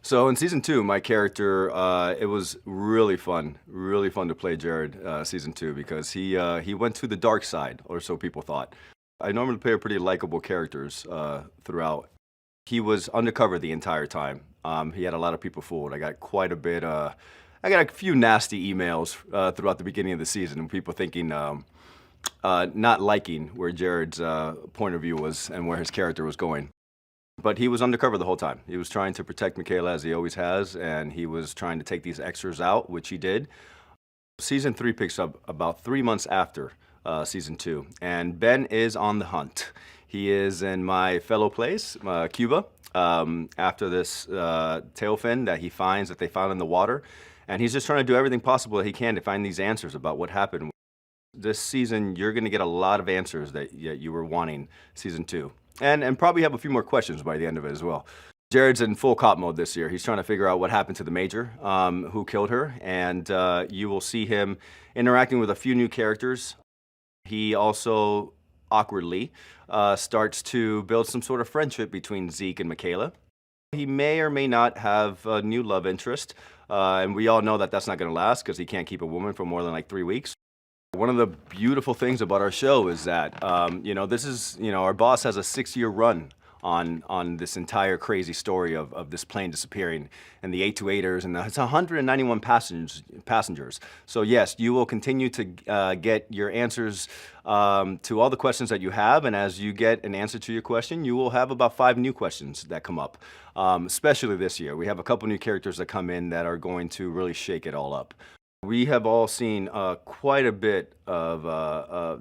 So in season 2, my character, it was really fun to play Jared season 2 because he went to the dark side, or so people thought. I normally play pretty likable characters throughout. He was undercover the entire time. He had a lot of people fooled. I got quite a bit. I got a few nasty emails throughout the beginning of the season, and people thinking, not liking where Jared's point of view was and where his character was going. But he was undercover the whole time. He was trying to protect Michaela as he always has, and he was trying to take these extras out, which he did. Season 3 picks up about 3 months after season 2, and Ben is on the hunt. He is in my fellow place, Cuba, after this tail fin that he finds, that they found in the water, and he's just trying to do everything possible that he can to find these answers about what happened. This season, you're going to get a lot of answers that you were wanting season 2. And probably have a few more questions by the end of it as well. Jared's in full cop mode this year. He's trying to figure out what happened to the Major, who killed her, and you will see him interacting with a few new characters. He also, awkwardly, starts to build some sort of friendship between Zeke and Michaela. He may or may not have a new love interest, and we all know that that's not going to last because he can't keep a woman for more than like 3 weeks. One of the beautiful things about our show is that, this is, our boss has a 6-year run on this entire crazy story of this plane disappearing and the 828ers, and it's 191 passengers. So yes, you will continue to get your answers to all the questions that you have, and as you get an answer to your question, you will have about 5 new questions that come up, especially this year. We have a couple new characters that come in that are going to really shake it all up. We have all seen quite a bit of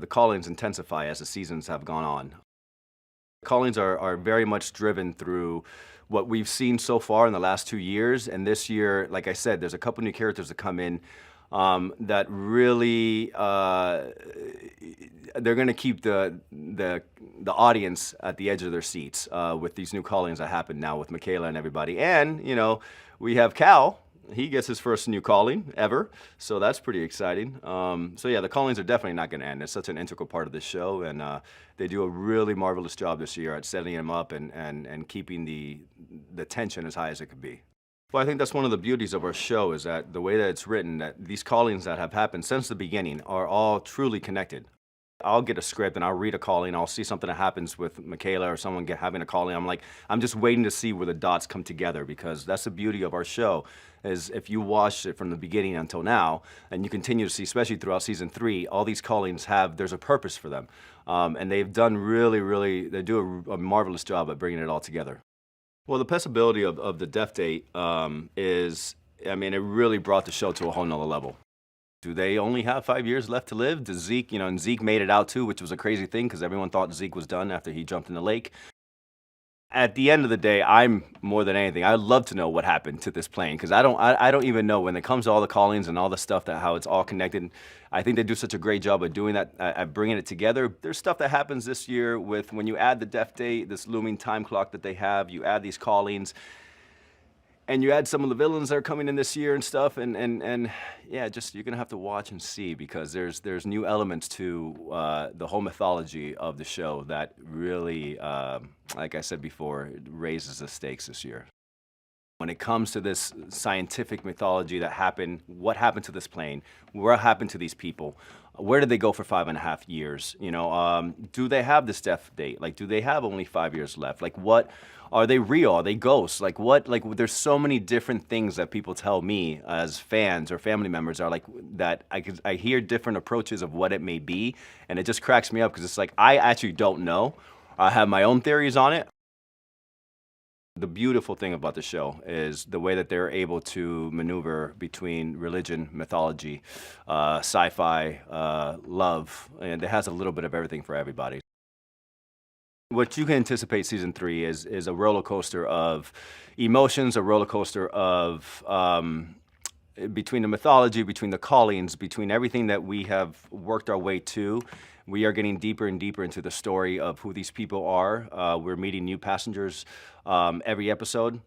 the callings intensify as the seasons have gone on. Callings are very much driven through what we've seen so far in the last 2 years, and this year, like I said, there's a couple new characters that come in that really they're going to keep the audience at the edge of their seats with these new callings that happen now with Michaela and everybody. And we have Cal. He gets his first new calling ever, so that's pretty exciting. So yeah, the callings are definitely not going to end. It's such an integral part of this show, and they do a really marvelous job this year at setting them up and keeping the tension as high as it could be. Well, I think that's one of the beauties of our show, is that the way that it's written, that these callings that have happened since the beginning are all truly connected. I'll get a script and I'll read a calling, I'll see something that happens with Michaela or someone having a calling. I'm just waiting to see where the dots come together, because that's the beauty of our show, is if you watch it from the beginning until now, and you continue to see, especially throughout season 3, all these callings there's a purpose for them. And they've done they do a marvelous job at bringing it all together. Well, the possibility of the death date it really brought the show to a whole nother level. Do they only have 5 years left to live? Does Zeke, and Zeke made it out too, which was a crazy thing because everyone thought Zeke was done after he jumped in the lake. At the end of the day, more than anything, I'd love to know what happened to this plane, because I don't even know when it comes to all the callings and all the stuff, that how it's all connected. I think they do such a great job of doing that, at bringing it together. There's stuff that happens this year with, when you add the death date, this looming time clock that they have, you add these callings, and you add some of the villains that are coming in this year and stuff, and yeah, just you're gonna have to watch and see, because there's new elements to the whole mythology of the show that really, like I said before, it raises the stakes this year. When it comes to this scientific mythology that happened, what happened to this plane? What happened to these people? Where did they go for 5.5 years? Do they have this death date? Like, do they have only 5 years left? Like, what? Are they real? Are they ghosts? Like, what? Like, there's so many different things that people tell me as fans or family members are like, that I hear different approaches of what it may be, and it just cracks me up, because it's like, I actually don't know. I have my own theories on it. The beautiful thing about the show is the way that they're able to maneuver between religion, mythology, sci-fi, love, and it has a little bit of everything for everybody. What you can anticipate season 3 is a roller coaster of emotions, a roller coaster of between the mythology, between the callings, between everything that we have worked our way to. We are getting deeper and deeper into the story of who these people are. We're meeting new passengers every episode.